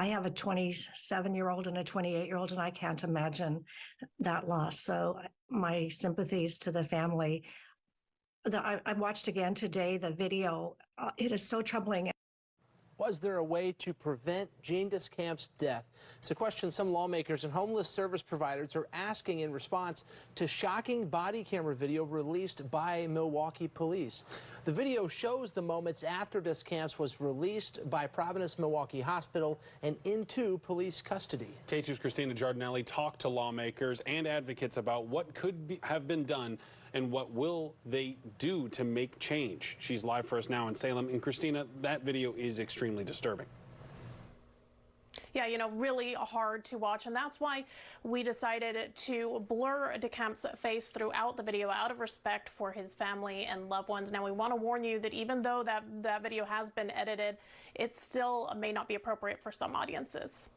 I have a 27-year-old and a 28-year-old, and I can't imagine that loss. So my sympathies to the family. I watched again today the video. It is so troubling. Was there a way to prevent Jean Descamps' death? It's a question some lawmakers and homeless service providers are asking in response to shocking body camera video released by Milwaukee police. The video shows the moments after Descamps was released by Providence Milwaukee Hospital and into police custody. K2's Christina Giardinelli talked to lawmakers and advocates about what could have been done and what will they do to make change. She's live for us now in Salem. And Christina, that video is extremely disturbing. Yeah, you know, really hard to watch, and that's why we decided to blur Descamps' face throughout the video out of respect for his family and loved ones. Now, we want to warn you that even though that video has been edited, it still may not be appropriate for some audiences.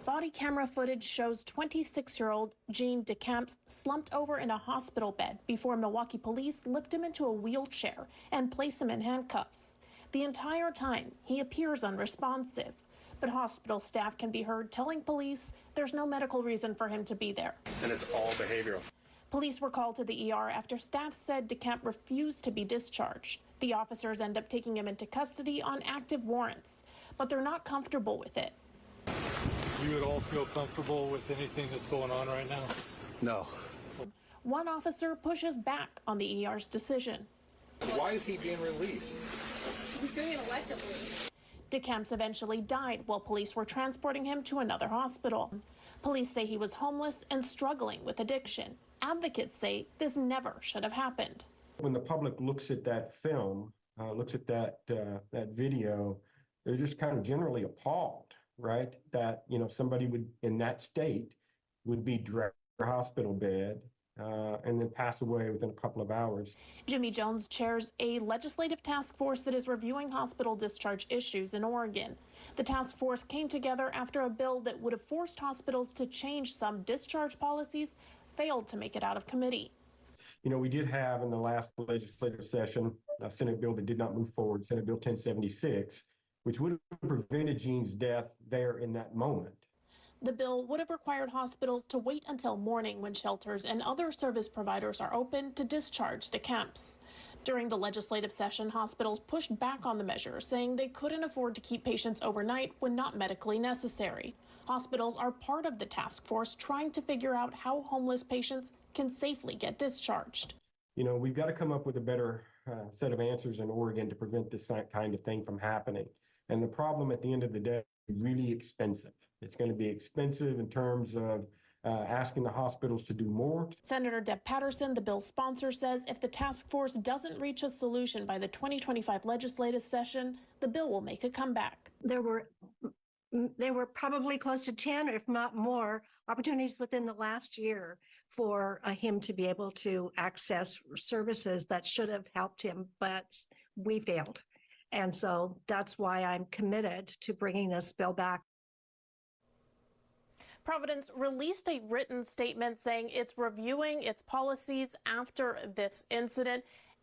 Body camera footage shows 26-year-old Jean Descamps slumped over in a hospital bed before Milwaukee police lift him into a wheelchair and place him in handcuffs. The entire time, he appears unresponsive, but hospital staff can be heard telling police there's no medical reason for him to be there. And it's all behavioral. Police were called to the ER after staff said Descamps refused to be discharged. The officers end up taking him into custody on active warrants, but they're not comfortable with it. You would all feel comfortable with anything that's going on right now? No. One officer pushes back on the ER's decision. Why is he being released? He's doing it electively. Descamps eventually died while police were transporting him to another hospital. Police say he was homeless and struggling with addiction. Advocates say this never should have happened. When the public looks at that film, looks at that video, they're just kind of generally appalled, right? That, you know, somebody would, in that state, would be dragged to a hospital bed and then pass away within a couple of hours. Jimmy Jones chairs a legislative task force that is reviewing hospital discharge issues in Oregon. The task force came together after a bill that would have forced hospitals to change some discharge policies failed to make it out of committee. You know, we did have in the last legislative session a Senate bill that did not move forward, Senate Bill 1076, which would have prevented Jean's death there in that moment. The bill would have required hospitals to wait until morning when shelters and other service providers are open to discharge Descamps. During the legislative session, hospitals pushed back on the measure, saying they couldn't afford to keep patients overnight when not medically necessary. Hospitals are part of the task force trying to figure out how homeless patients can safely get discharged. You know, we've got to come up with a better set of answers in Oregon to prevent this kind of thing from happening. And the problem at the end of the day is really expensive. It's going to be expensive in terms of asking the hospitals to do more. Senator Deb Patterson, the bill's sponsor, says if the task force doesn't reach a solution by the 2025 legislative session, the bill will make a comeback. There were probably close to 10, if not more, opportunities within the last year for him to be able to access services that should have helped him, but we failed. And so that's why I'm committed to bringing this bill back. Providence released a written statement saying it's reviewing its policies after this incident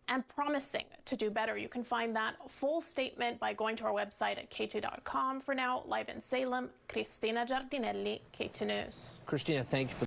and promising to do better. You can find that full statement by going to our website at k2.com. For now, live in Salem, Christina Giardinelli, K2 News. Christina, thank you for